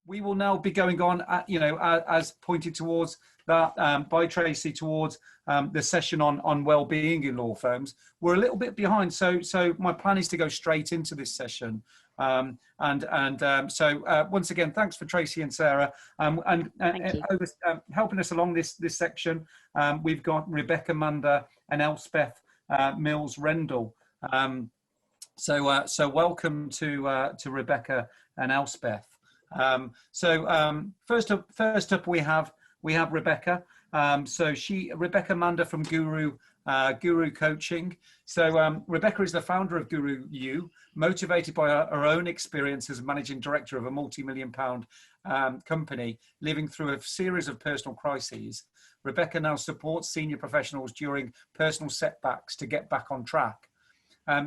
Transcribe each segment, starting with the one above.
we will now be going on, as pointed towards that by Tracy, towards the session on well-being in law firms. We're a little bit behind, so my plan is to go straight into this session. So once again, thanks for Tracy and Sarah, and helping us along this section. We've got Rebecca Mander and Elspeth Mills Rendell. So welcome to Rebecca and Elspeth. First up we have Rebecca. Rebecca Mander from Guru Coaching. So Rebecca is the founder of Guru U, motivated by her own experience as managing director of a multi-million-pound company, living through a series of personal crises. Rebecca now supports senior professionals during personal setbacks to get back on track.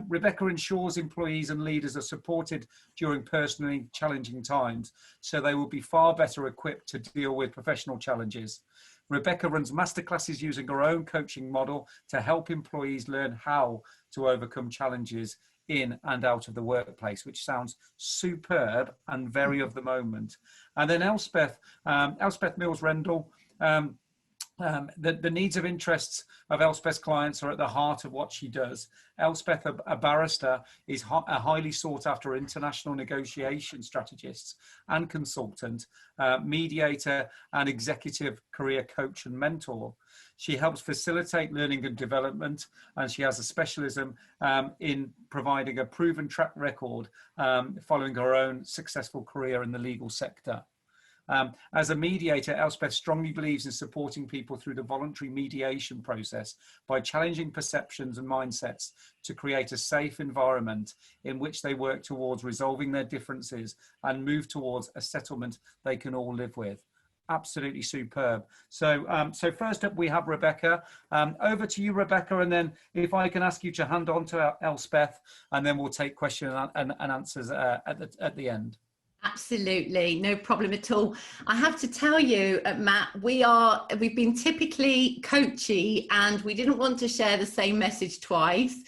Rebecca ensures employees and leaders are supported during personally challenging times, so they will be far better equipped to deal with professional challenges. Rebecca runs masterclasses using her own coaching model to help employees learn how to overcome challenges in and out of the workplace, which sounds superb and very of the moment. And then Elspeth Mills Rendell. The needs of interests of Elspeth's clients are at the heart of what she does. Elspeth, a barrister, is a highly sought after international negotiation strategist and consultant, mediator and executive career coach and mentor. She helps facilitate learning and development, and she has a specialism in providing a proven track record following her own successful career in the legal sector. As a mediator, Elspeth strongly believes in supporting people through the voluntary mediation process by challenging perceptions and mindsets to create a safe environment in which they work towards resolving their differences and move towards a settlement they can all live with. Absolutely superb. So first up we have Rebecca. Over to you, Rebecca, and then if I can ask you to hand on to Elspeth, and then we'll take questions and answers at the end. Absolutely, no problem at all. I have to tell you, Matt, we've been typically coachy, and we didn't want to share the same message twice.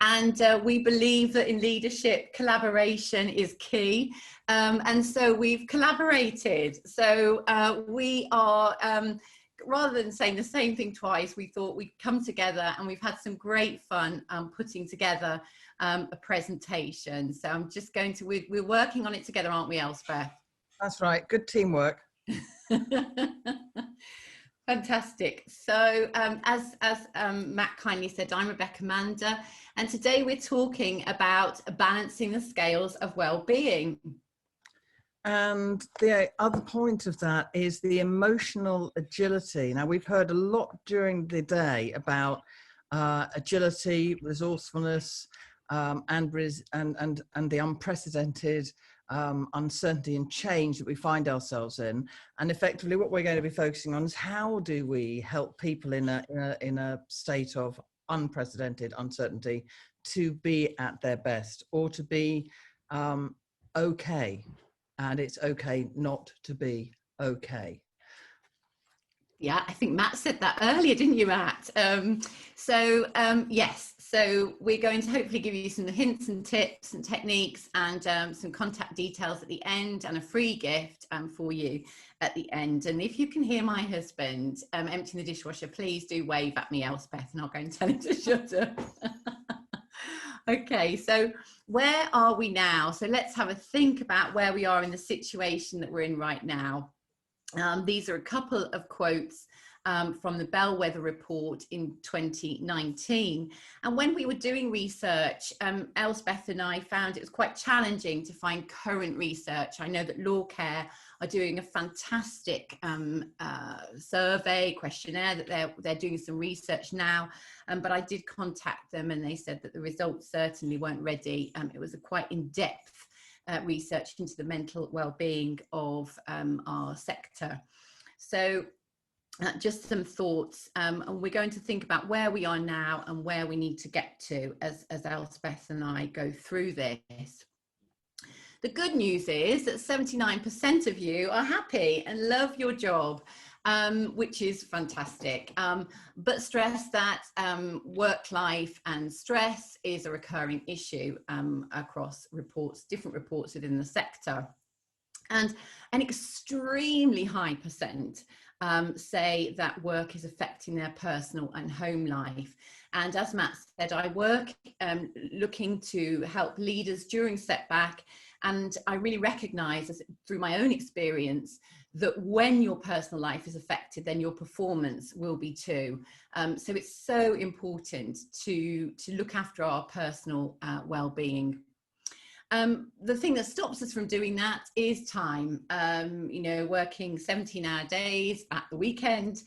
And we believe that in leadership, collaboration is key. And so we've collaborated. So we are, rather than saying the same thing twice, we thought we'd come together, and we've had some great fun putting together a presentation. So I'm just going to, we're working on it together, aren't we, Elspeth? That's right, good teamwork. Fantastic. So as Matt kindly said, I'm Rebecca Mander, and today we're talking about balancing the scales of well-being. And the other point of that is the emotional agility. Now, we've heard a lot during the day about agility, resourcefulness, and the unprecedented uncertainty and change that we find ourselves in. And effectively what we're going to be focusing on is how do we help people in a state of unprecedented uncertainty to be at their best, or to be okay. And it's okay not to be okay. Yeah, I think Matt said that earlier, didn't you, Matt? Yes, so we're going to hopefully give you some hints and tips and techniques, and some contact details at the end, and a free gift for you at the end. And if you can hear my husband emptying the dishwasher, please do wave at me, Elspeth, and I'll go and tell him to shut up. Okay, so where are we now? So let's have a think about where we are in the situation that we're in right now. These are a couple of quotes from the Bellwether report in 2019. And when we were doing research, Elspeth and I found it was quite challenging to find current research. I know that Law Care are doing a fantastic survey, questionnaire, that they're doing some research now. But I did contact them, and they said that the results certainly weren't ready. It was a quite in-depth research into the mental well-being of our sector. So just some thoughts, and we're going to think about where we are now and where we need to get to as Elspeth and I go through this. The good news is that 79% of you are happy and love your job, which is fantastic. But stress that work life and stress is a recurring issue across different reports within the sector. And an extremely high percent say that work is affecting their personal and home life. And as Matt said, I work looking to help leaders during setback. And I really recognize through my own experience that when your personal life is affected, then your performance will be too. So it's so important to look after our personal well-being. The thing that stops us from doing that is time. You know, working 17-hour days at the weekend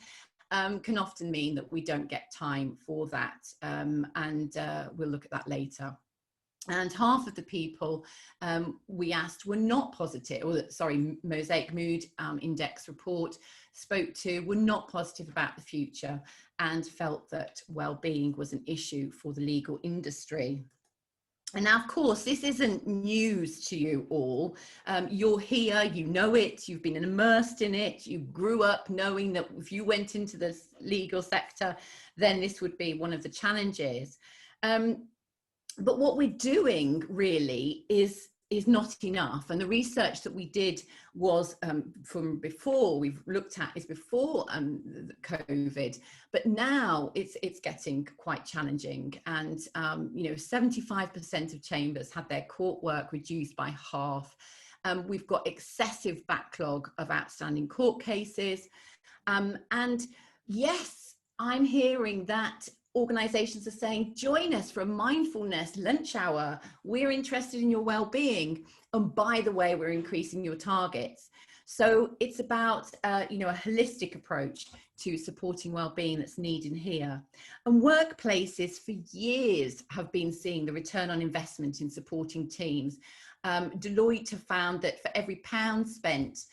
can often mean that we don't get time for that. And we'll look at that later. And half of the people we asked were not positive, or sorry, Mosaic Mood Index report spoke to were not positive about the future and felt that well-being was an issue for the legal industry. And now, of course, this isn't news to you all. You're here, you know it, you've been immersed in it, you grew up knowing that if you went into the legal sector, then this would be one of the challenges. But what we're doing really is not enough. And the research that we did was from before, we've looked at is before COVID, but now it's getting quite challenging. And, you know, 75% of chambers had their court work reduced by half. We've got excessive backlog of outstanding court cases. And yes, I'm hearing that organizations are saying, join us for a mindfulness lunch hour. We're interested in your well-being. And by the way, we're increasing your targets. So it's about, you know, a holistic approach to supporting well-being that's needed here. And workplaces for years have been seeing the return on investment in supporting teams. Deloitte have found that for every £1 spent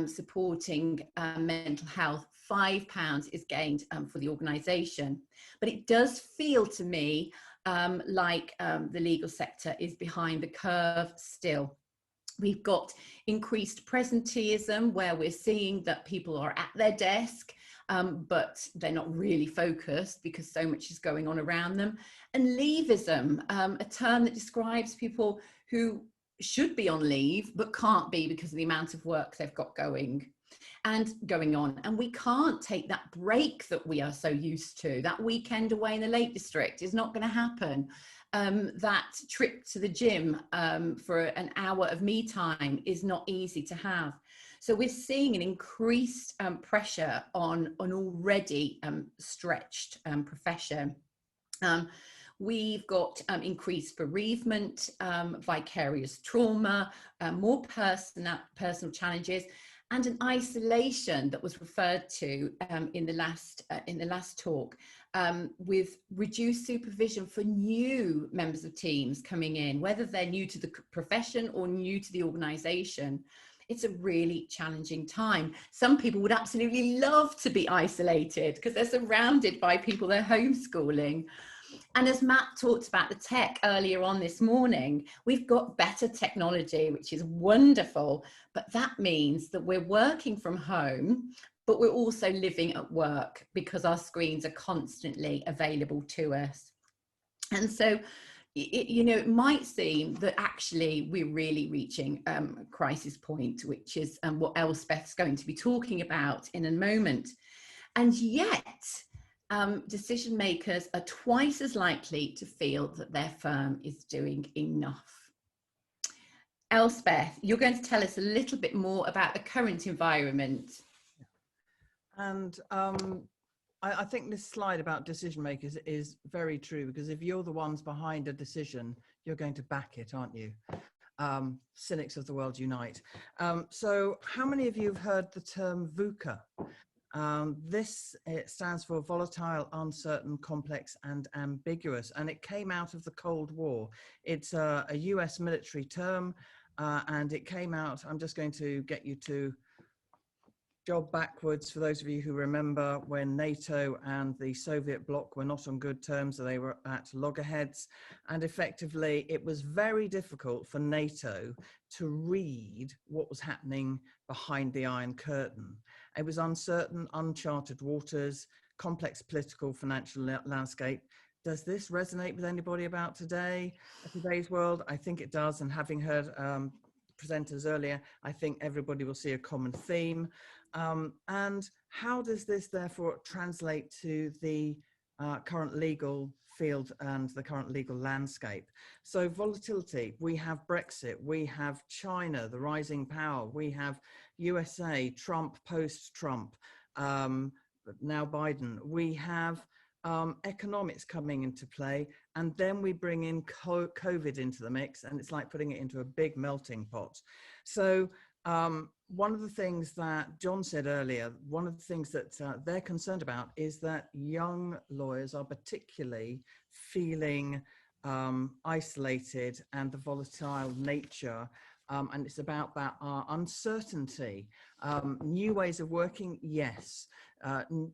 supporting mental health, £5 is gained for the organisation. But it does feel to me like the legal sector is behind the curve still. We've got increased presenteeism, where we're seeing that people are at their desk, but they're not really focused because so much is going on around them. And leavism, a term that describes people who should be on leave but can't be because of the amount of work they've got going on. And we can't take that break that we are so used to. That weekend away in the Lake District is not going to happen. That trip to the gym for an hour of me time is not easy to have. So we're seeing an increased pressure on an already stretched profession. We've got increased bereavement, vicarious trauma, more personal challenges, and an isolation that was referred to in the last talk, with reduced supervision for new members of teams coming in, whether they're new to the profession or new to the organisation. It's a really challenging time. Some people would absolutely love to be isolated because they're surrounded by people they're homeschooling. And as Matt talked about the tech earlier on this morning, we've got better technology, which is wonderful, but that means that we're working from home, but we're also living at work because our screens are constantly available to us. And so, you know, it might seem that actually we're really reaching a crisis point, which is what Elspeth's going to be talking about in a moment. And yet, decision makers are twice as likely to feel that their firm is doing enough. Elspeth, you're going to tell us a little bit more about the current environment. And I think this slide about decision makers is very true, because if you're the ones behind a decision, you're going to back it, aren't you? Cynics of the world unite. So how many of you have heard the term VUCA? It stands for volatile, uncertain, complex, and ambiguous, and it came out of the Cold War. It's a US military term, and it came out, I'm just going to get you to jog backwards for those of you who remember when NATO and the Soviet bloc were not on good terms, so they were at loggerheads, and effectively it was very difficult for NATO to read what was happening behind the Iron Curtain. It was uncertain, uncharted waters, complex political, financial landscape. Does this resonate with anybody about today's world? I think it does. And having heard presenters earlier, I think everybody will see a common theme. And how does this therefore translate to the current legal field and the current legal landscape? So volatility, we have Brexit, we have China, the rising power, we have USA, Trump, post-Trump, now Biden, we have economics coming into play, and then we bring in COVID into the mix, and it's like putting it into a big melting pot. So one of the things that John said earlier, one of the things that they're concerned about is that young lawyers are particularly feeling isolated, and the volatile nature, and it's about that uncertainty. New ways of working, yes.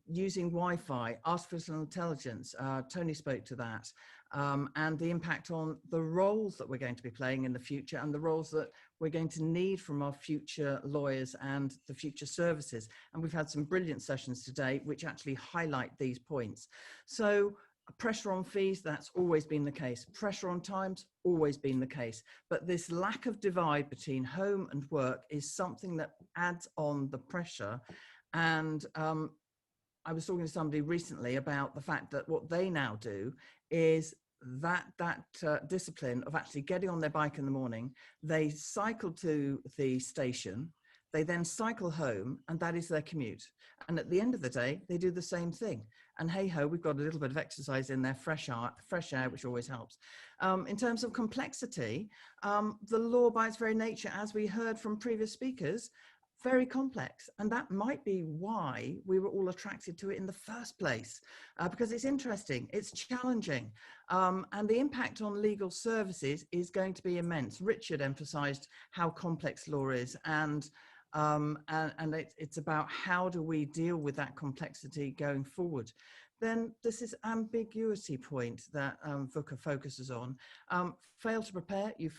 Using Wi-Fi, artificial intelligence, Tony spoke to that, and the impact on the roles that we're going to be playing in the future, and the roles that we're going to need from our future lawyers and the future services. And we've had some brilliant sessions today which actually highlight these points. So pressure on fees, that's always been the case. Pressure on times, always been the case. But this lack of divide between home and work is something that adds on the pressure. And I was talking to somebody recently about the fact that what they now do is that discipline of actually getting on their bike in the morning, they cycle to the station, they then cycle home, and that is their commute. And at the end of the day, they do the same thing. And hey ho, we've got a little bit of exercise in there, fresh air, which always helps. In terms of complexity, the law by its very nature, as we heard from previous speakers, very complex, and that might be why we were all attracted to it in the first place, because it's interesting, it's challenging, and the impact on legal services is going to be immense. Richard emphasized how complex law is, and it's about how do we deal with that complexity going forward. Then this is ambiguity point that VUCA focuses on. Fail to prepare, you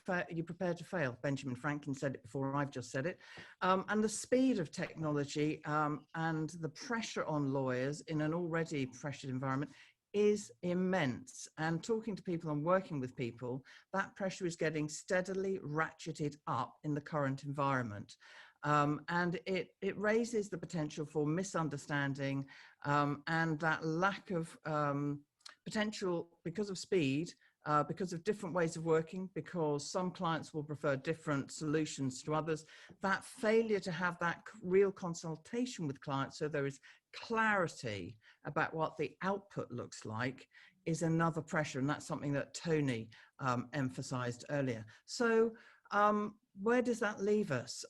prepare to fail. Benjamin Franklin said it before, I've just said it. And the speed of technology and the pressure on lawyers in an already pressured environment is immense. And talking to people and working with people, that pressure is getting steadily ratcheted up in the current environment. And it raises the potential for misunderstanding and that lack of potential because of speed, because of different ways of working, because some clients will prefer different solutions to others, that failure to have that real consultation with clients so there is clarity about what the output looks like is another pressure. And that's something that Tony emphasized earlier. So where does that leave us?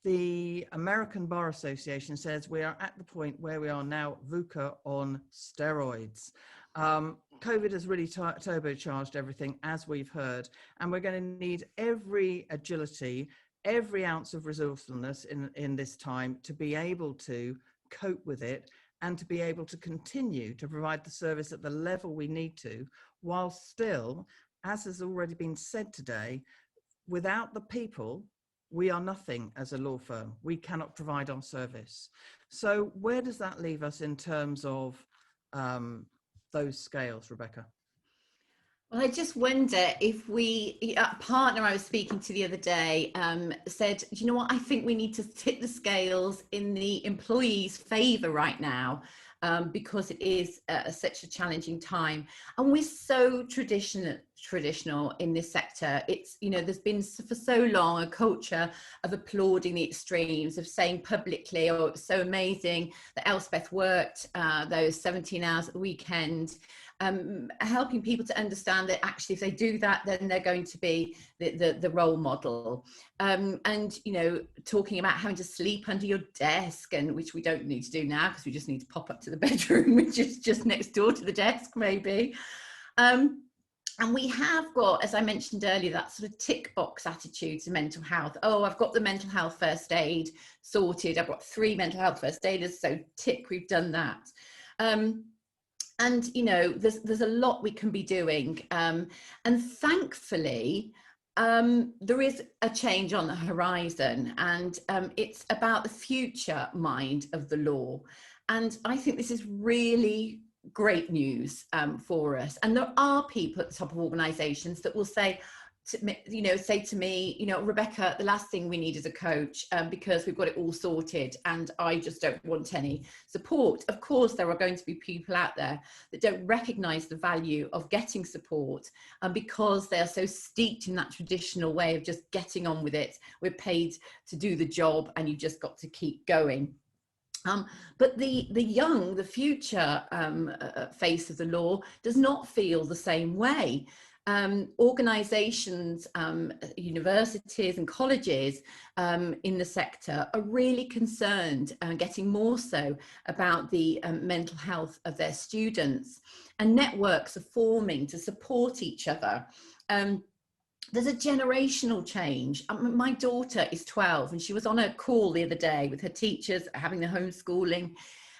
The American Bar Association says we are at the point where we are now VUCA on steroids. COVID has really turbocharged everything, as we've heard, and we're going to need every agility, every ounce of resourcefulness in this time to be able to cope with it and to be able to continue to provide the service at the level we need to, while still, as has already been said today, without the people, we are nothing as a law firm. We cannot provide our service. So where does that leave us in terms of those scales, Rebecca? Well, I just wonder if a partner I was speaking to the other day said, do you know what, I think we need to tip the scales in the employee's favour right now, because it is such a challenging time. And we're so traditional in this sector. It's, you know, there's been for so long a culture of applauding the extremes, of saying publicly, oh, it was so amazing that Elspeth worked those 17 hours at the weekend. Helping people to understand that actually if they do that, then they're going to be the role model. And, you know, talking about having to sleep under your desk, and which we don't need to do now because we just need to pop up to the bedroom, which is just next door to the desk maybe. And we have got, as I mentioned earlier, that sort of tick box attitude to mental health. Oh, I've got the mental health first aid sorted. I've got 3 mental health first aiders, so tick, we've done that. And, you know, there's a lot we can be doing. And thankfully, there is a change on the horizon, and it's about the future mind of the law. And I think this is really great news for us. And there are people at the top of organisations that will say, say to me, Rebecca, the last thing we need is a coach, because we've got it all sorted and I just don't want any support. Of course, there are going to be people out there that don't recognize the value of getting support, because they are so steeped in that traditional way of just getting on with it. We're paid to do the job and you just got to keep going. But the future face of the law does not feel the same way. Organisations, universities and colleges in the sector are really concerned, getting more so, about the mental health of their students, and networks are forming to support each other. There's a generational change. My daughter is 12 and she was on a call the other day with her teachers having the homeschooling,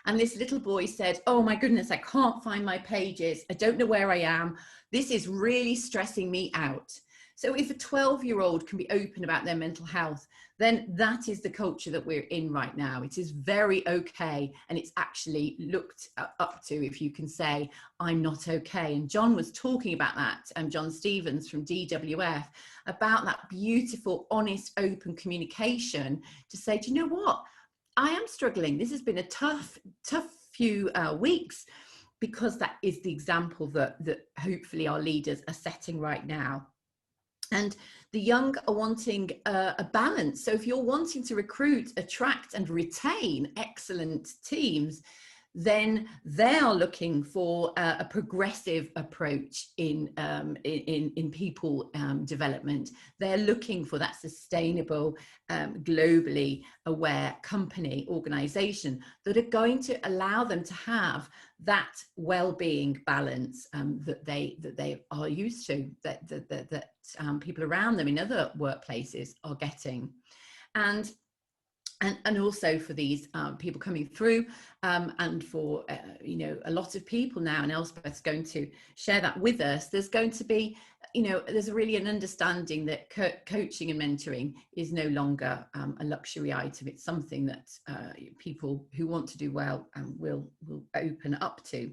and this little boy said, oh my goodness, I can't find my pages. I don't know where I am. This is really stressing me out. So if a 12-year-old can be open about their mental health, then that is the culture that we're in right now. It is very okay, and it's actually looked up to if you can say, I'm not okay. And John was talking about that, John Stevens from DWF, about that beautiful, honest, open communication to say, do you know what? I am struggling. This has been a tough few weeks, because that is the example that hopefully our leaders are setting right now. And the young are wanting a balance. So if you're wanting to recruit, attract and retain excellent teams, then they are looking for a progressive approach in people development. They're looking for that sustainable, globally aware company, organisation that are going to allow them to have that well-being balance that they are used to, that people around them in other workplaces are getting. And also for these people coming through, and for a lot of people now, and Elspeth's going to share that with us, there's going to be, there's really an understanding that coaching and mentoring is no longer a luxury item. It's something that people who want to do well will open up to.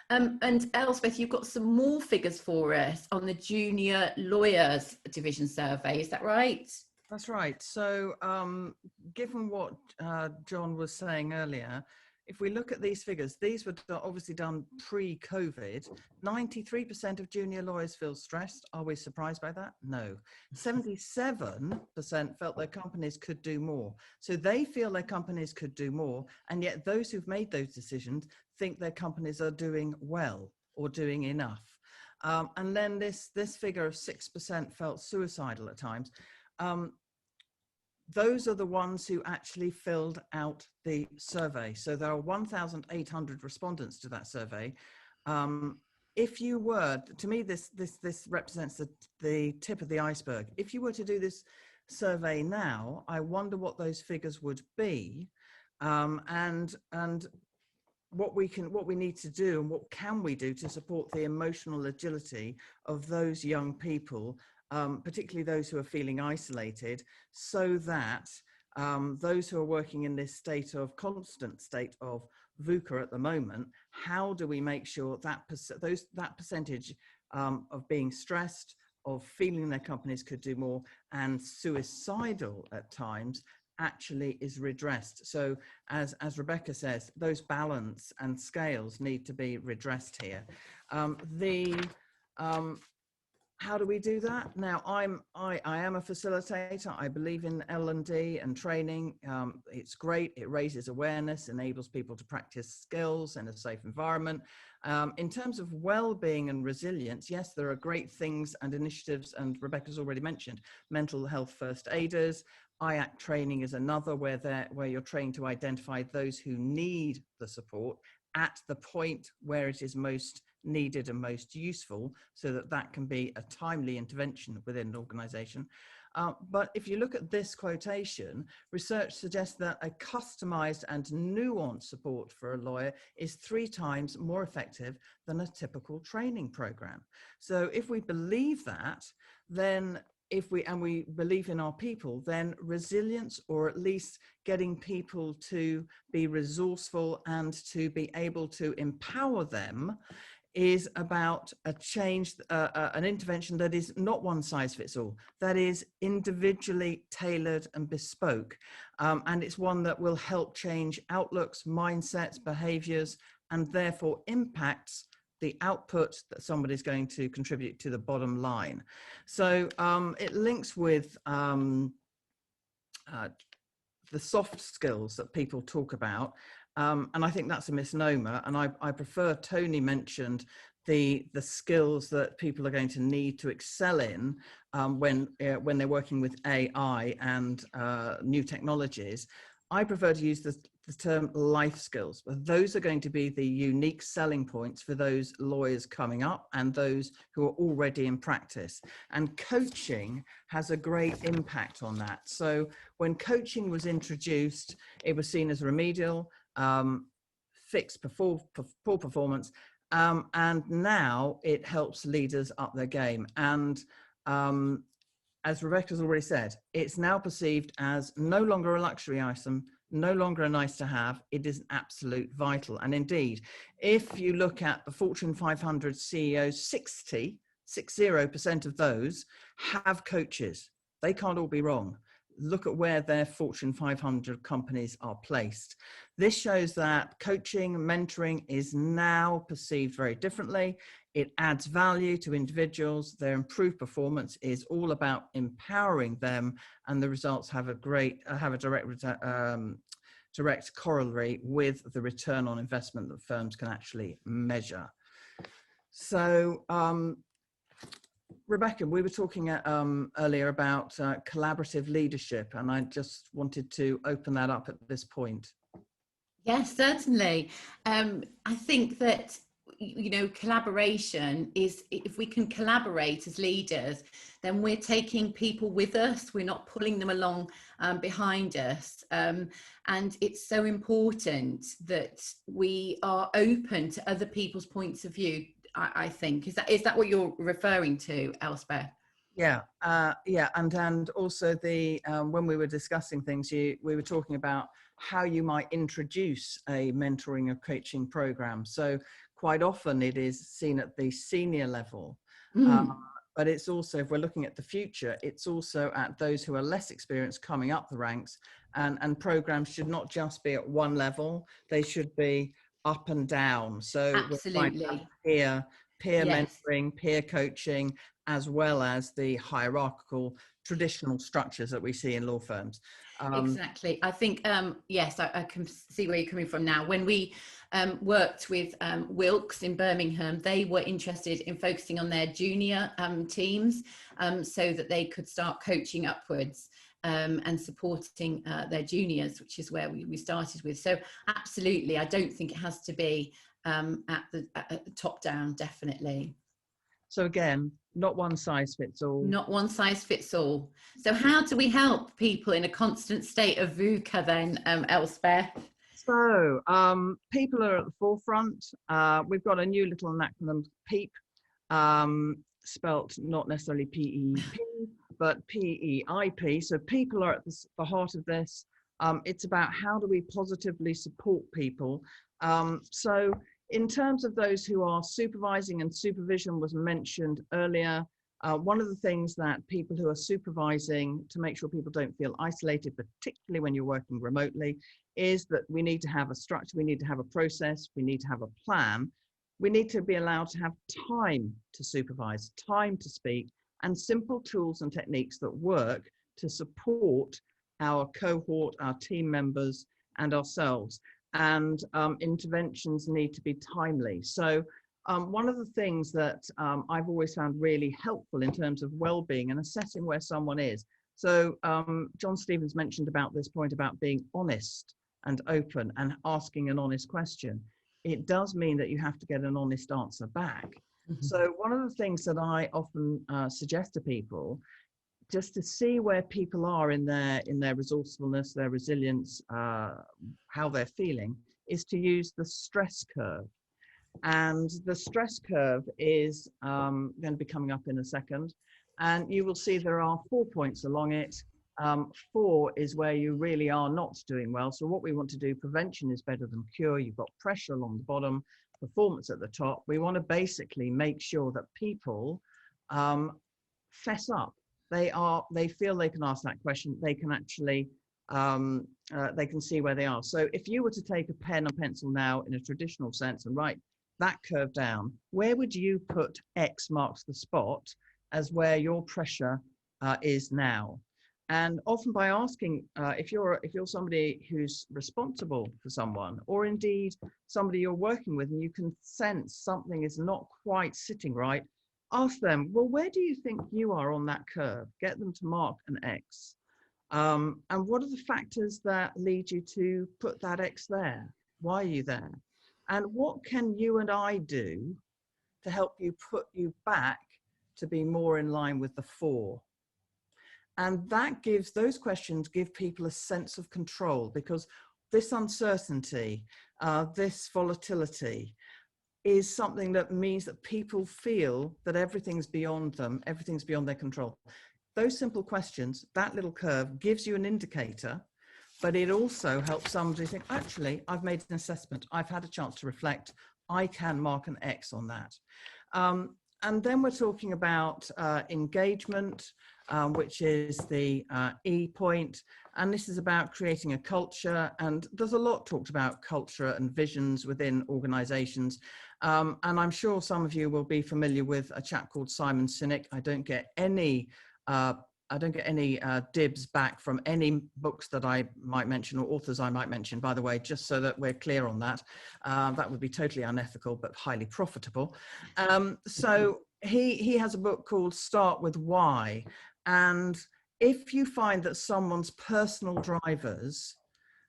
And Elspeth, you've got some more figures for us on the junior lawyers division survey, is that right? That's right. So given what John was saying earlier, if we look at these figures, these were obviously done pre-COVID. 93% of junior lawyers feel stressed. Are we surprised by that? No. 77% felt their companies could do more. So they feel their companies could do more, and yet those who've made those decisions think their companies are doing well or doing enough. And then this figure of 6% felt suicidal at times. Those are the ones who actually filled out the survey. So there are 1,800 respondents to that survey. If you were, to me, this represents the tip of the iceberg. If you were to do this survey now, I wonder what those figures would be, and what we need to do, and what can we do to support the emotional agility of those young people, particularly those who are feeling isolated, so that those who are working in this constant state of VUCA at the moment, how do we make sure that that percentage of being stressed, of feeling their companies could do more, and suicidal at times actually is redressed? So as Rebecca says, those balance and scales need to be redressed here. How do we do that? Now, I am a facilitator. I believe in L&D and training. It's great. It raises awareness, enables people to practice skills in a safe environment. In terms of well-being and resilience, yes, there are great things and initiatives, and Rebecca's already mentioned mental health first aiders. IAC training is another where you're trained to identify those who need the support at the point where it is most needed and most useful, so that can be a timely intervention within an organization. But if you look at this quotation, research suggests that a customized and nuanced support for a lawyer is 3 times more effective than a typical training program. So if we believe that, then we believe in our people, then resilience, or at least getting people to be resourceful and to be able to empower them, is about a change, an intervention that is not one size fits all, that is individually tailored and bespoke. And it's one that will help change outlooks, mindsets, behaviors, and therefore impacts the output that somebody's going to contribute to the bottom line. So it links with the soft skills that people talk about. And I think that's a misnomer. And I prefer, Tony mentioned the skills that people are going to need to excel in when they're working with AI and new technologies. I prefer to use the term life skills. Those are going to be the unique selling points for those lawyers coming up and those who are already in practice. And coaching has a great impact on that. So when coaching was introduced, it was seen as remedial, fixed poor performance, and now it helps leaders up their game. And as Rebecca's already said, it's now perceived as no longer a luxury item, no longer a nice to have. It is an absolute vital. And indeed, if you look at the Fortune 500 CEOs, 60% of those have coaches. They can't all be wrong. Look at where their Fortune 500 companies are placed. This shows that coaching, mentoring is now perceived very differently. It adds value to individuals. Their improved performance is all about empowering them, and the results have a direct corollary with the return on investment that firms can actually measure. So, Rebecca, we were talking earlier about collaborative leadership, and I just wanted to open that up at this point. Yes, certainly. I think that, you know, collaboration is, if we can collaborate as leaders, then we're taking people with us. We're not pulling them along behind us. And it's so important that we are open to other people's points of view, I think. Is that what you're referring to, Elspeth? Yeah, and also the when we were discussing things, we were talking about how you might introduce a mentoring or coaching program. So quite often it is seen at the senior level, but it's also, if we're looking at the future, it's also at those who are less experienced coming up the ranks, and programs should not just be at one level, they should be up and down. So absolutely, peer yes. mentoring, peer coaching, as well as the hierarchical traditional structures that we see in law firms. Exactly. I think, yes, I can see where you're coming from now. When we worked with Wilkes in Birmingham, they were interested in focusing on their junior teams so that they could start coaching upwards and supporting their juniors, which is where we started with. So absolutely, I don't think it has to be at the top down, definitely. So again, not one size fits all. Not one size fits all. So how do we help people in a constant state of VUCA then, Elspeth? So people are at the forefront. We've got a new little acronym, PEEP, spelt not necessarily P-E-P, but P-E-I-P. So people are at the heart of this. It's about how do we positively support people. So in terms of those who are supervising, and supervision was mentioned earlier, one of the things that people who are supervising, to make sure people don't feel isolated, particularly when you're working remotely, is that we need to have a structure, we need to have a process, we need to have a plan. We need to be allowed to have time to supervise, time to speak, and simple tools and techniques that work to support our cohort, our team members, and ourselves. And interventions need to be timely. So one of the things that I've always found really helpful in terms of well-being and assessing where someone is. So John Stevens mentioned about this point about being honest and open and asking an honest question. It does mean that you have to get an honest answer back. Mm-hmm. So one of the things that I often suggest to people, just to see where people are in their resourcefulness, their resilience, how they're feeling, is to use the stress curve. And the stress curve is going to be coming up in a second. And you will see there are 4 points along it. 4 is where you really are not doing well. So what we want to do, prevention is better than cure. You've got pressure along the bottom. performance at the top, we want to basically make sure that people fess up. They feel they can ask that question. They can actually, they can see where they are. So if you were to take a pen or pencil now in a traditional sense and write that curve down, where would you put X marks the spot as where your pressure is now? And often by asking, if you're somebody who's responsible for someone, or indeed somebody you're working with, and you can sense something is not quite sitting right, ask them, well, where do you think you are on that curve? Get them to mark an X. And what are the factors that lead you to put that X there? Why are you there? And what can you and I do to help you put you back to be more in line with the 4? And that gives, those questions give people a sense of control, because this uncertainty, this volatility is something that means that people feel that everything's beyond them, everything's beyond their control. Those simple questions, that little curve gives you an indicator, but it also helps somebody think, actually, I've made an assessment, I've had a chance to reflect, I can mark an X on that. And then we're talking about engagement, which is the E point. And this is about creating a culture. And there's a lot talked about culture and visions within organizations. And I'm sure some of you will be familiar with a chap called Simon Sinek. I don't get any dibs back from any books that I might mention or authors I might mention, by the way, just so that we're clear on that. That would be totally unethical, but highly profitable. So he has a book called Start With Why. And if you find that someone's personal drivers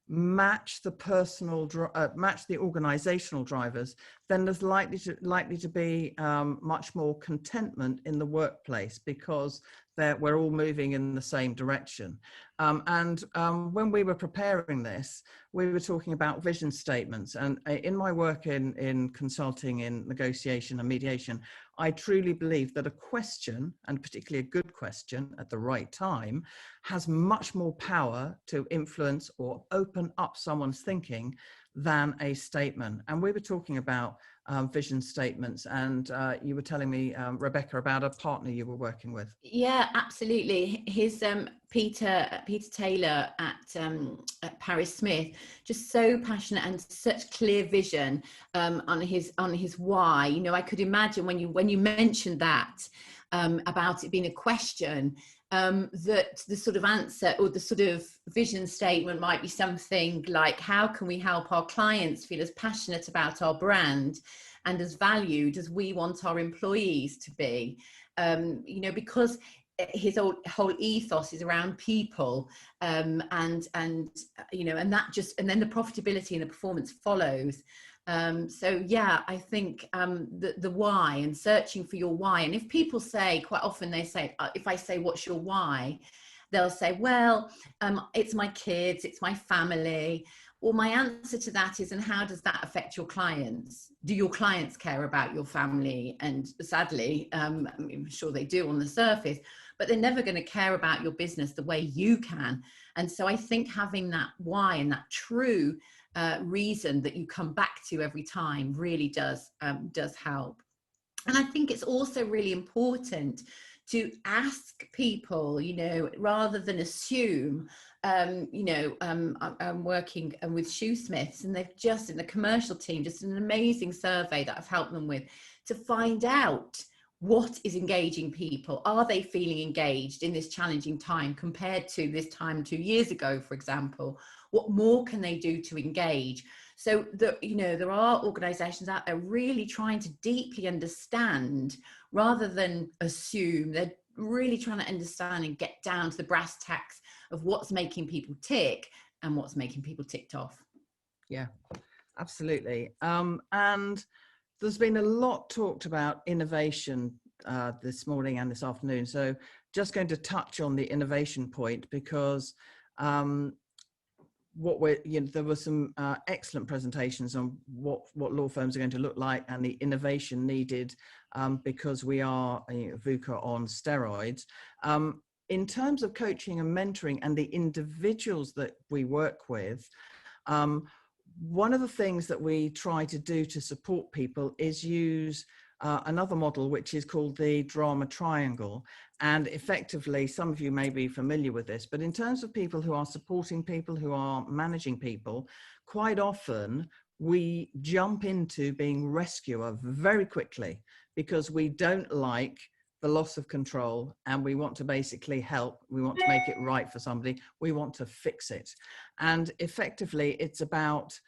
match the organizational drivers, then there's likely to be much more contentment in the workplace, because we're all moving in the same direction. When we were preparing this, we were talking about vision statements. And in my work in consulting, in negotiation and mediation, I truly believe that a question, and particularly a good question at the right time, has much more power to influence or open up someone's thinking than a statement. And we were talking about vision statements, and you were telling me, Rebecca, about a partner you were working with. Yeah, absolutely. His Peter Taylor at Paris Smith, just so passionate and such clear vision on his why. You know, I could imagine when you mentioned that about it being a question, that the sort of answer or the sort of vision statement might be something like, how can we help our clients feel as passionate about our brand and as valued as we want our employees to be? You know, because his whole ethos is around people, and you know, and then the profitability and the performance follows. So yeah, I think the why, and searching for your why. And if people say, quite often they say, if I say, what's your why? They'll say, well, it's my kids, it's my family. Well, my answer to that is, and how does that affect your clients? Do your clients care about your family? And sadly, I'm sure they do on the surface, but they're never going to care about your business the way you can. And so I think having that why and that true reason that you come back to every time really does help. And I think it's also really important to ask people, you know, rather than assume. You know, I'm working with Shoesmiths, and they've just, in the commercial team, just an amazing survey that I've helped them with to find out what is engaging people. Are they feeling engaged in this challenging time compared to this time 2 years ago, for example? What more can they do to engage? So you know, there are organizations out there really trying to deeply understand rather than assume. They're really trying to understand and get down to the brass tacks of what's making people tick and what's making people ticked off. Yeah, absolutely. And there's been a lot talked about innovation this morning and this afternoon. So just going to touch on the innovation point, because there were some excellent presentations on what law firms are going to look like, and the innovation needed because we are VUCA on steroids. In terms of coaching and mentoring and the individuals that we work with, one of the things that we try to do to support people is use another model, which is called the drama triangle. And effectively, some of you may be familiar with this, but in terms of people who are supporting people, who are managing people, quite often we jump into being rescuer very quickly because we don't like the loss of control and we want to basically help. We want to make it right for somebody. We want to fix it. And effectively, it's about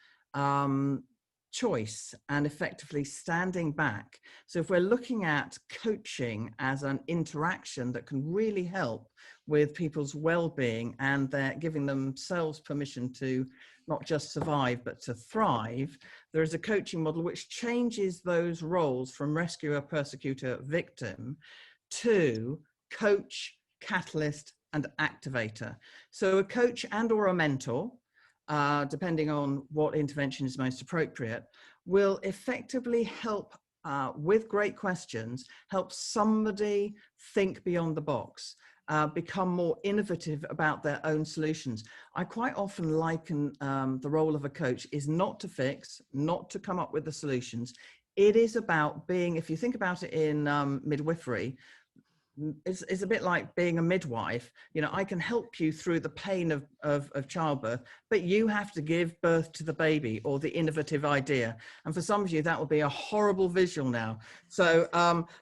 choice and effectively standing back. So if we're looking at coaching as an interaction that can really help with people's well-being and they're giving themselves permission to not just survive, but to thrive, there is a coaching model which changes those roles from rescuer, persecutor, victim to coach, catalyst, and activator. So a coach and or a mentor, depending on what intervention is most appropriate, will effectively help with great questions, help somebody think beyond the box, become more innovative about their own solutions. I quite often liken the role of a coach is not to fix, not to come up with the solutions. It is about being, if you think about it in midwifery, it's a bit like being a midwife. You know, I can help you through the pain of childbirth, but you have to give birth to the baby or the innovative idea. And for some of you, that will be a horrible visual now. So,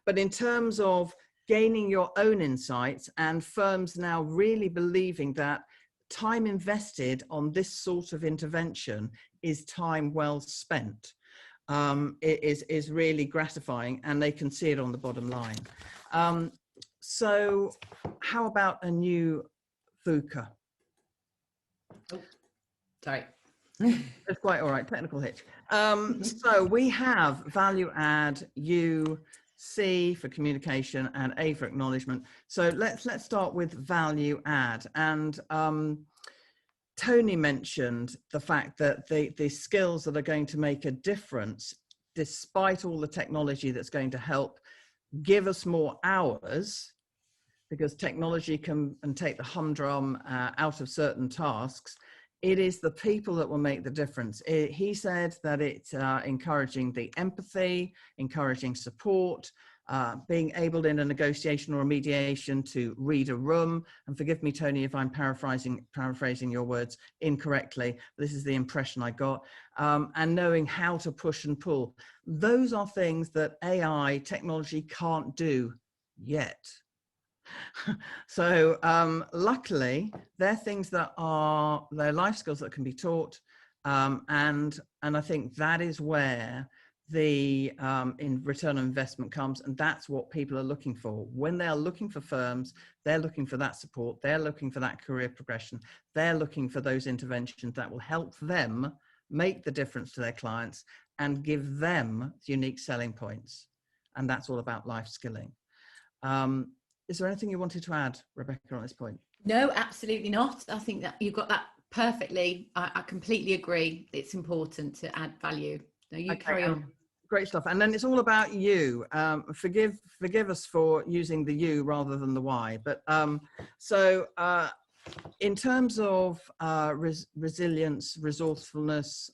but in terms of gaining your own insights and firms now really believing that time invested on this sort of intervention is time well spent, it is really gratifying, and they can see it on the bottom line. So how about a new VUCA? Oh, sorry. It's quite all right, technical hitch. So we have value add, U, C for communication, and A for acknowledgement. So let's start with value add. And Tony mentioned the fact that the skills that are going to make a difference, despite all the technology that's going to help give us more hours, because technology can take the humdrum out of certain tasks. It is the people that will make the difference. He said that it's encouraging the empathy, encouraging support, being able in a negotiation or a mediation to read a room. And forgive me, Tony, if I'm paraphrasing your words incorrectly. This is the impression I got. And knowing how to push and pull. Those are things that AI technology can't do yet. So luckily, they're things that are, they're life skills that can be taught. And I think that is where the in return on investment comes, and that's what people are looking for. When they are looking for firms, they're looking for that support, they're looking for that career progression, they're looking for those interventions that will help them make the difference to their clients and give them unique selling points. And that's all about life skilling. Is there anything you wanted to add, Rebecca, on this point? No, absolutely not. I think that you've got that perfectly. I completely agree. It's important to add value. No, you carry on. Great stuff. And then it's all about you. Forgive us for using the you rather than the why. But in terms of resilience, resourcefulness,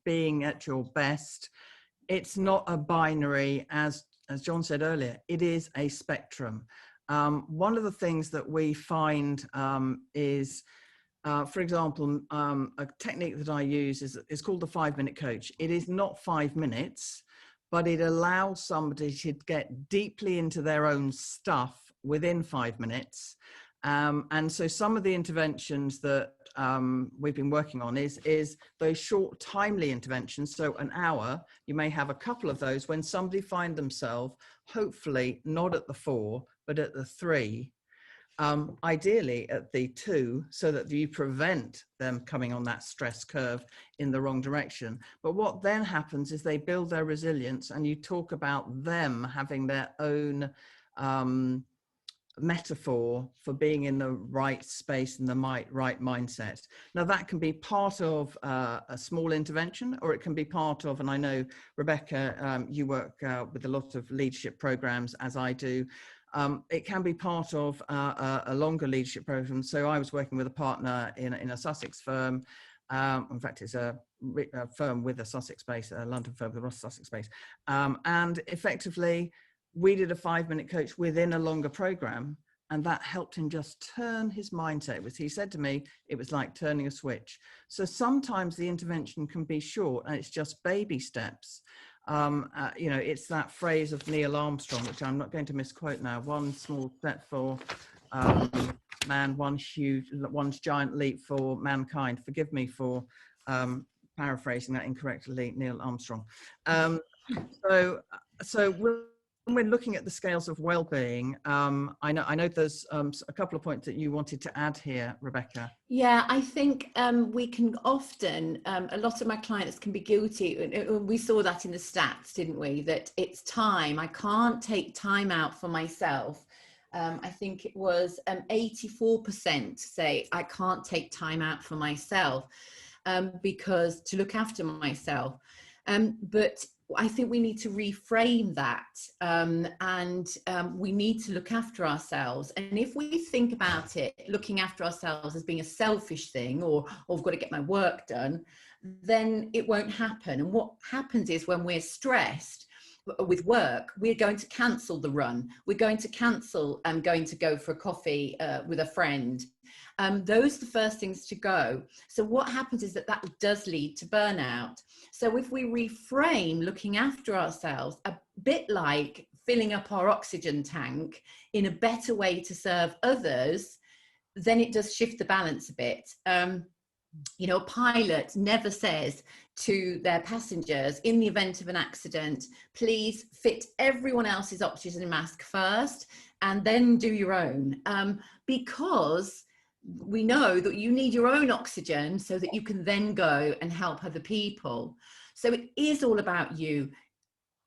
being at your best, it's not a binary, as John said earlier. It is a spectrum. One of the things that we find is, for example, a technique that I use is called the 5-minute coach. It is not 5 minutes, but it allows somebody to get deeply into their own stuff within 5 minutes. And so some of the interventions that we've been working on is those short, timely interventions. So an hour, you may have a couple of those when somebody find themselves, hopefully not at the 4, but at the 3, ideally at the 2, so that you prevent them coming on that stress curve in the wrong direction. But what then happens is they build their resilience, and you talk about them having their own metaphor for being in the right space and the right mindset. Now that can be part of a small intervention, or it can be part of, and I know Rebecca, you work with a lot of leadership programs, as I do. It can be part of a longer leadership program. So I was working with a partner in a Sussex firm. In fact, it's a firm with a Sussex base, a London firm with a Sussex base. And effectively, we did a 5-minute coach within a longer program, and that helped him just turn his mindset. He said to me, it was like turning a switch. So sometimes the intervention can be short, and it's just baby steps. It's that phrase of Neil Armstrong, which I'm not going to misquote now: one small step for man, one giant leap for mankind. Forgive me for paraphrasing that incorrectly, Neil Armstrong. So when we're looking at the scales of well-being, I know there's a couple of points that you wanted to add here, Rebecca. Yeah, I think we can often, a lot of my clients can be guilty. We saw that in the stats, didn't we? That it's time. I can't take time out for myself. I think it was 84% say I can't take time out for myself because to look after myself. But I think we need to reframe that and we need to look after ourselves. And if we think about it, looking after ourselves as being a selfish thing or I've got to get my work done, then it won't happen. And what happens is when we're stressed with work, we're going to cancel the run. We're going to cancel going to go for a coffee with a friend. Those are the first things to go. So what happens is that does lead to burnout. So if we reframe looking after ourselves a bit like filling up our oxygen tank in a better way to serve others, then it does shift the balance a bit. A pilot never says to their passengers, in the event of an accident, please fit everyone else's oxygen mask first and then do your own, because we know that you need your own oxygen so that you can then go and help other people. So it is all about you.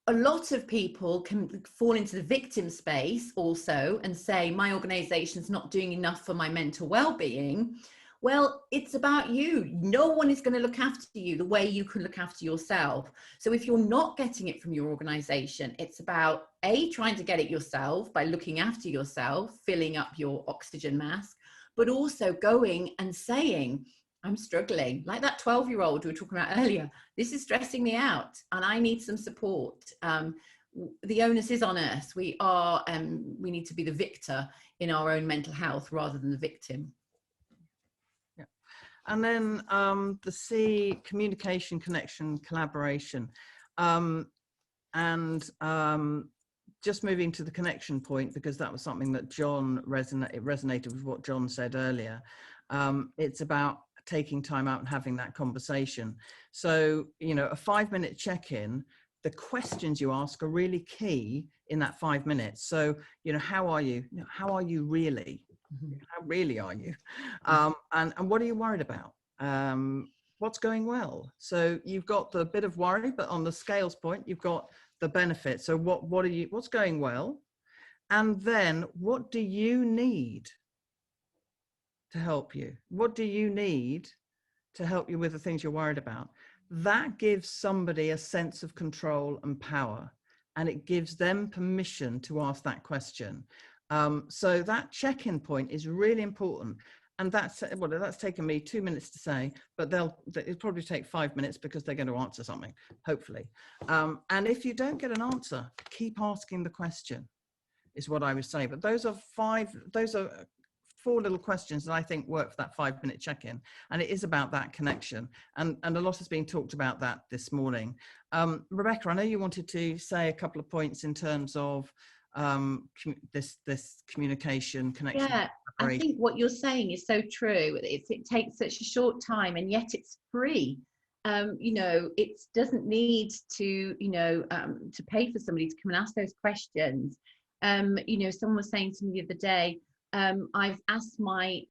A lot of people can fall into the victim space also and say, my organization's not doing enough for my mental well-being. Well, it's about you. No one is going to look after you the way you can look after yourself. So if you're not getting it from your organization, it's about trying to get it yourself by looking after yourself, filling up your oxygen mask, but also going and saying, I'm struggling, like that 12-year-old we were talking about earlier. This is stressing me out and I need some support. The onus is on us. We need to be the victor in our own mental health rather than the victim. Yeah. And then the C, communication, connection, collaboration. Just moving to the connection point, because that was something that John resonated with what John said earlier. It's about taking time out and having that conversation. So, a 5-minute check-in, the questions you ask are really key in that 5 minutes. So, how are you? How are you really? How really are you? And what are you worried about? What's going well? So you've got the bit of worry, but on the scales point, you've got the benefit. So what's going well? And then what do you need to help you? What do you need to help you with the things you're worried about? That gives somebody a sense of control and power, and it gives them permission to ask that question. So that check-in point is really important. And that's taken me 2 minutes to say, but it'll probably take 5 minutes because they're going to answer something, hopefully. And if you don't get an answer, keep asking the question, is what I would say. But those are 4 little questions that I think work for that 5-minute check-in. And it is about that connection. And a lot has been talked about that this morning. Rebecca, I know you wanted to say a couple of points in terms of this communication connection. Yeah, I think what you're saying is so true. It takes such a short time and yet it's free. It doesn't need to pay for somebody to come and ask those questions. Someone was saying to me the other day, I've asked my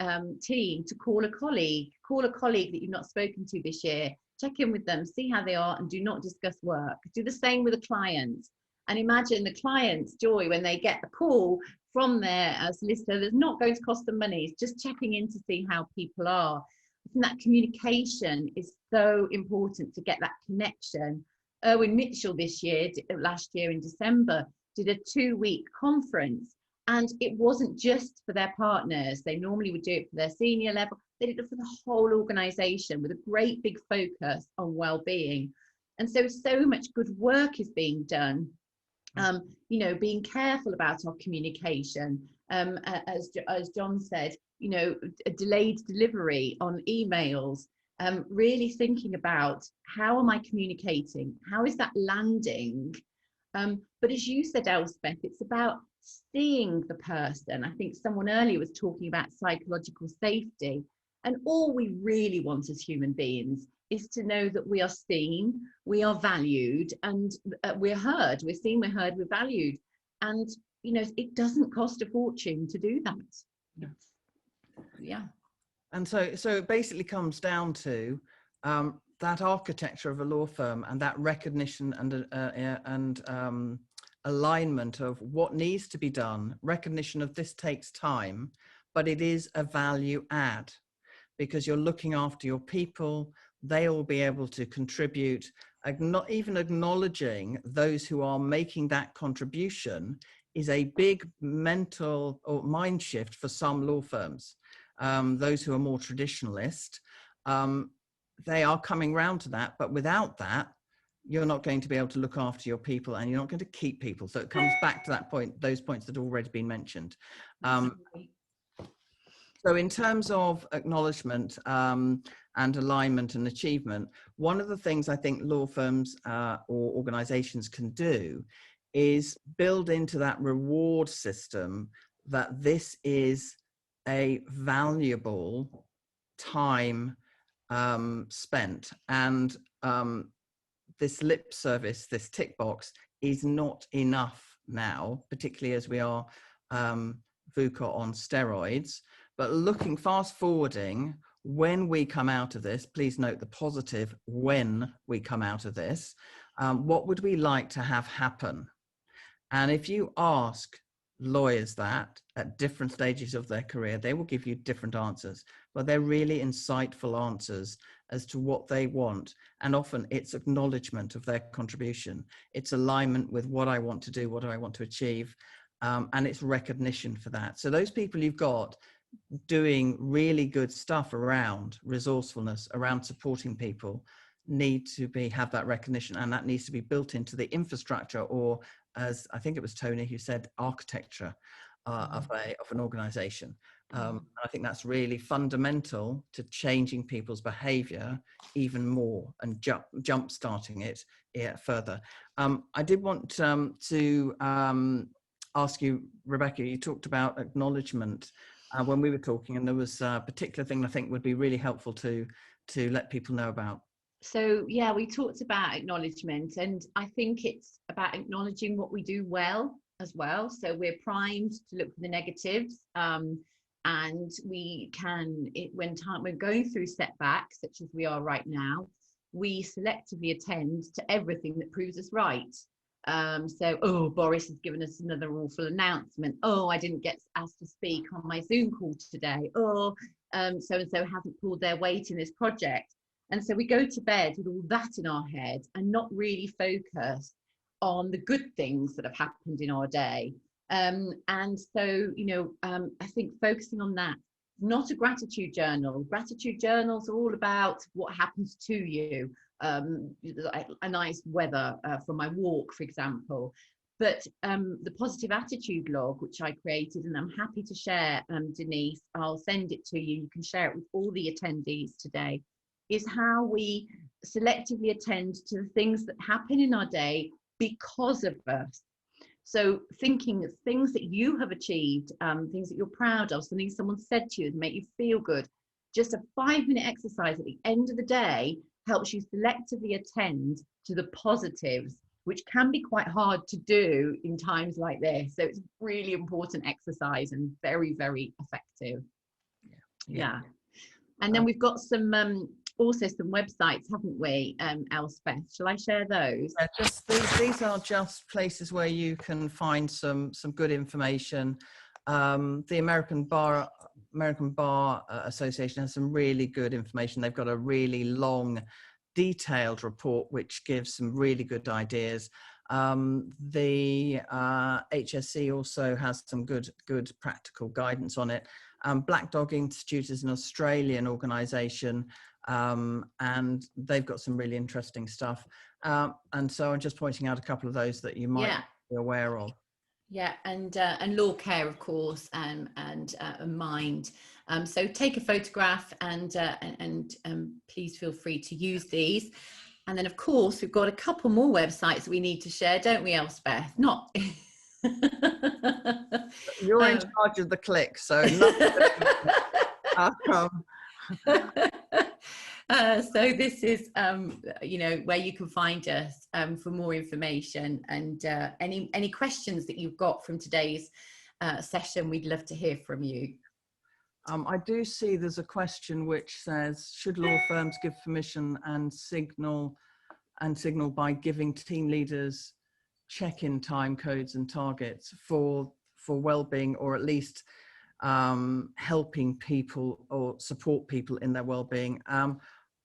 team to call a colleague that you've not spoken to this year, check in with them, see how they are, and do not discuss work. Do the same with a client. And imagine the client's joy when they get a call from their solicitor that's not going to cost them money. It's just checking in to see how people are. I think that communication is so important to get that connection. Erwin Mitchell last year in December, did a 2-week conference. And it wasn't just for their partners. They normally would do it for their senior level. They did it for the whole organization with a great big focus on well-being. And so much good work is being done. You know, being careful about our communication. As John said, you know, a delayed delivery on emails. Really thinking about, how am I communicating? How is that landing? But as you said, Elspeth, it's about seeing the person. I think someone earlier was talking about psychological safety. And all we really want as human beings is to know that we are seen, we are valued, and we're heard. We're seen, we're heard, we're valued. And, you know, it doesn't cost a fortune to do that. Yeah. Yeah. And so it basically comes down to that architecture of a law firm, and that recognition and alignment of what needs to be done, recognition of this takes time, but it is a value add, because you're looking after your people. They will be able to contribute, even acknowledging those who are making that contribution is a big mental or mind shift for some law firms. Those who are more traditionalist, they are coming round to that, but without that, you're not going to be able to look after your people, and you're not going to keep people. So it comes back to that point, those points that have already been mentioned. So in terms of acknowledgement and alignment and achievement, one of the things I think law firms or organizations can do is build into that reward system that this is a valuable time spent, and this lip service, this tick box, is not enough now, particularly as we are VUCA on steroids. But looking fast forwarding, when we come out of this, please note the positive, when we come out of this, what would we like to have happen? And if you ask lawyers that at different stages of their career, they will give you different answers, but they're really insightful answers as to what they want. And often it's acknowledgement of their contribution. It's alignment with what I want to do, what do I want to achieve, and it's recognition for that. So those people you've got doing really good stuff around resourcefulness, around supporting people, need to have that recognition, and that needs to be built into the infrastructure, or as I think it was Tony who said, architecture of an organization. I think that's really fundamental to changing people's behavior even more and jump starting it further. I did want to ask you, Rebecca, you talked about acknowledgement when we were talking, and there was a particular thing I think would be really helpful to let people know about. So yeah, we talked about acknowledgement, and I think it's about acknowledging what we do well as well. So we're primed to look for the negatives, and we can, when we're going through setbacks, such as we are right now, we selectively attend to everything that proves us right. So, oh, Boris has given us another awful announcement. Oh, I didn't get asked to speak on my Zoom call today. Oh, so-and-so hasn't pulled their weight in this project. And so we go to bed with all that in our head and not really focus on the good things that have happened in our day. And so, you know, I think focusing on that, not a gratitude journal. Gratitude journals are all about what happens to you. A nice weather from my walk, for example. But the positive attitude log, which I created, and I'm happy to share, Denise, I'll send it to you. You can share it with all the attendees today, is how we selectively attend to the things that happen in our day because of us. So thinking of things that you have achieved, things that you're proud of, something someone said to you that make you feel good. Just a 5-minute exercise at the end of the day helps you selectively attend to the positives, which can be quite hard to do in times like this. So it's really important exercise and very, very effective. Yeah. And then we've got some also some websites, haven't we, Elspeth? Shall I share those? Just these are just places where you can find some good information. The American Bar Association has some really good information. They've got a really long, detailed report which gives some really good ideas. The HSC also has some good practical guidance on it. Black Dog Institute is an Australian organisation, and they've got some really interesting stuff. And so I'm just pointing out a couple of those that you might be aware of. Yeah, and Law Care, of course, and Mind. So take a photograph and please feel free to use these. And then, of course, we've got a couple more websites that we need to share, don't we, Elspeth? Not. You're in charge of the click, so. So this is, you know, where you can find us for more information, and any questions that you've got from today's session, we'd love to hear from you. I do see there's a question which says, should law firms give permission and signal by giving team leaders check-in time codes and targets for well-being, or at least helping people or support people in their well-being?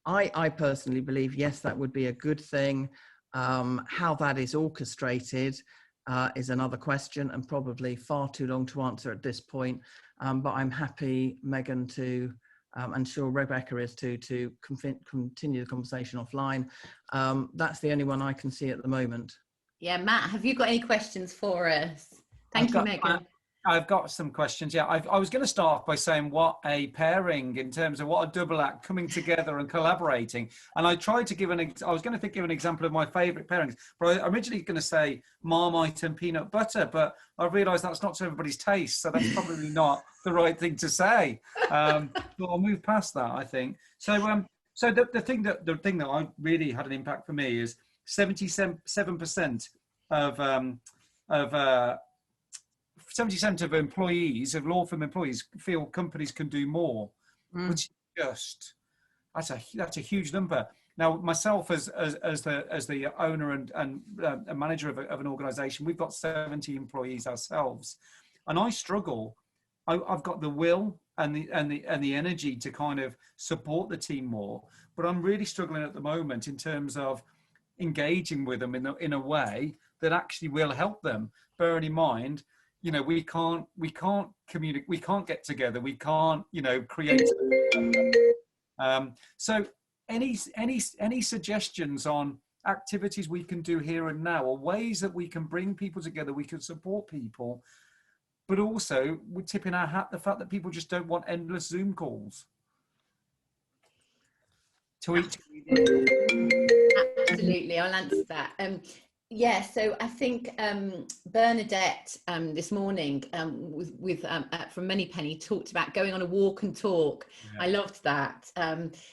I personally believe, yes, that would be a good thing. How that is orchestrated is another question, and probably far too long to answer at this point. But I'm happy, Megan, to, and sure Rebecca is too, to continue the conversation offline. That's the only one I can see at the moment. Yeah, Matt, have you got any questions for us? Thank you, Megan. I've got some questions. Yeah, I was going to start by saying what a pairing in terms of what a double act, coming together and collaborating. And I tried to give I was going to give an example of my favourite pairings, but I originally going to say Marmite and peanut butter, but I realised that's not to everybody's taste, so that's probably not the right thing to say. But I'll move past that, I think. So, so the thing that I really had an impact for me is 77% of 70% of employees, of law firm employees, feel companies can do more, which is that's a huge number. Now, myself as the owner and a manager of an organisation, we've got 70 employees ourselves, and I struggle. I've got the will and the energy to kind of support the team more, but I'm really struggling at the moment in terms of engaging with them in a way that actually will help them. Bearing in mind, you know, we can't communicate, we can't get together, we can't, you know, create. So any suggestions on activities we can do here and now, or ways that we can bring people together, we can support people, but also we're tipping our hat the fact that people just don't want endless Zoom calls. Absolutely, I'll answer that. Yeah, so I think Bernadette this morning from Moneypenny talked about going on a walk and talk. Yeah. I loved that.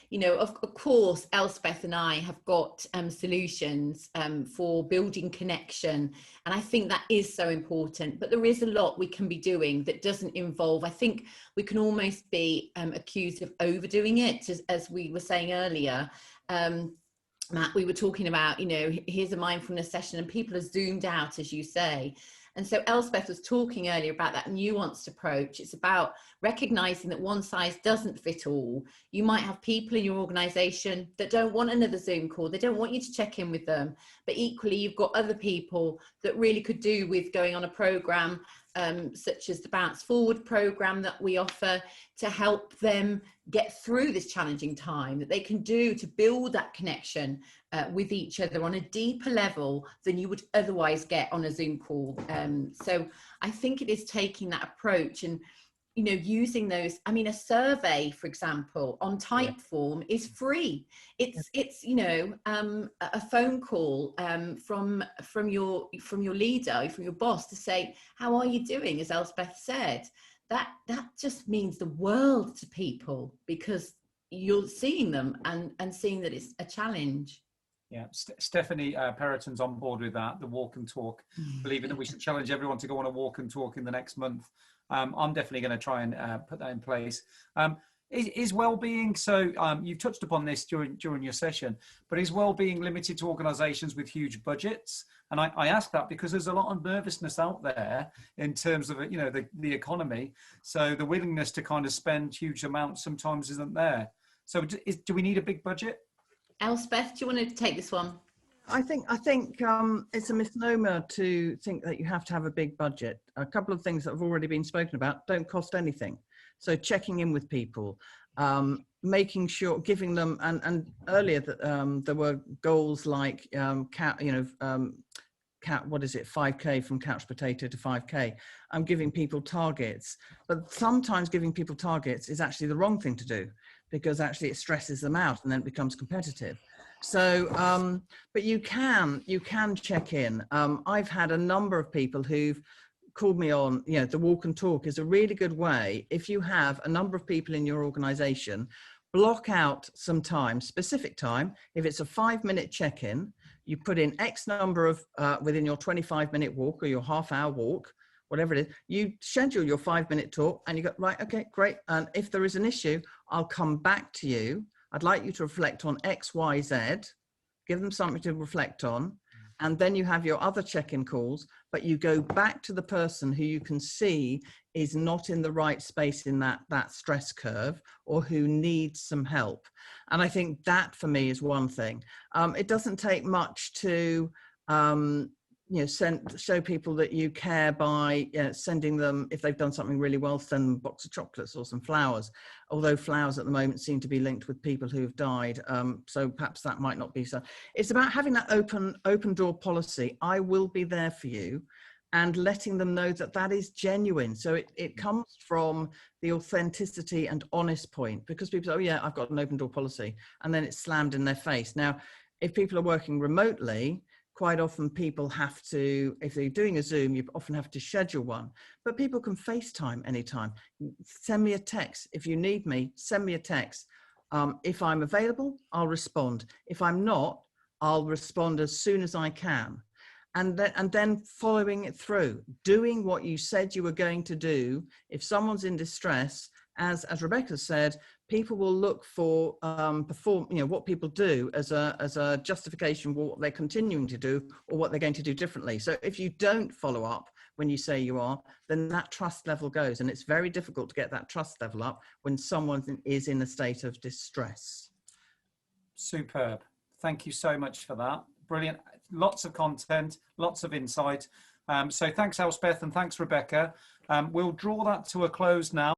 You know, of course, Elspeth and I have got solutions for building connection, and I think that is so important. But there is a lot we can be doing that doesn't involve. I think we can almost be accused of overdoing it, as we were saying earlier. Matt, we were talking about, you know, here's a mindfulness session and people are zoomed out, as you say. And so Elspeth was talking earlier about that nuanced approach. It's about recognizing that one size doesn't fit all. You might have people in your organization that don't want another Zoom call. They don't want you to check in with them. But equally, you've got other people that really could do with going on a program such as the Bounce Forward program that we offer to help them get through this challenging time, that they can do to build that connection with each other on a deeper level than you would otherwise get on a Zoom call. So I think it is taking that approach and, you know, using those. I mean, a survey, for example, on Typeform is free. It's you know, a phone call from your leader, from your boss, to say, how are you doing, as Elspeth said. That just means the world to people, because you're seeing them and seeing that it's a challenge. Yeah, Stephanie Perroton's on board with that, the walk and talk, believing that we should challenge everyone to go on a walk and talk in the next month. I'm definitely going to try and put that in place. Is well-being, so you've touched upon this during your session, but is well-being limited to organisations with huge budgets? And I ask that because there's a lot of nervousness out there in terms of, you know, the economy. So the willingness to kind of spend huge amounts sometimes isn't there. So do we need a big budget? Elspeth, do you want to take this one? I think it's a misnomer to think that you have to have a big budget. A couple of things that have already been spoken about don't cost anything. So checking in with people, making sure, giving them, and earlier that there were goals like what is it, 5K, from couch potato to 5K. I'm giving people targets, but sometimes giving people targets is actually the wrong thing to do, because actually it stresses them out and then it becomes competitive. So, but you can check in. I've had a number of people who've called me on, the walk and talk is a really good way. If you have a number of people in your organization, block out some time, specific time. If it's a 5-minute check-in, you put in X number of, within your 25-minute walk or your half-hour walk, whatever it is, you schedule your 5-minute talk and you go, right, okay, great. And if there is an issue, I'll come back to you. I'd like you to reflect on X, Y, Z, give them something to reflect on. And then you have your other check-in calls, but you go back to the person who you can see is not in the right space in that stress curve, or who needs some help. And I think that for me is one thing. It doesn't take much to show people that you care by sending them, if they've done something really well, send them a box of chocolates or some flowers, although flowers at the moment seem to be linked with people who have died, so perhaps that might not be so. It's about having that open door policy. I will be there for you, and letting them know that that is genuine. So it comes from the authenticity and honest point, because people say, oh yeah, I've got an open door policy, and then it's slammed in their face. Now, if people are working remotely, quite often people have to, if they're doing a Zoom, you often have to schedule one, but people can FaceTime anytime. Send me a text. If you need me, send me a text. If I'm available, I'll respond. If I'm not, I'll respond as soon as I can. And then following it through, doing what you said you were going to do. If someone's in distress, as Rebecca said, people will look for what people do as a justification for what they're continuing to do or what they're going to do differently. So if you don't follow up when you say you are, then that trust level goes, and it's very difficult to get that trust level up when someone is in a state of distress. Superb. Thank you so much for that. Brilliant. Lots of content, lots of insight. So thanks, Elspeth, and thanks, Rebecca. We'll draw that to a close now.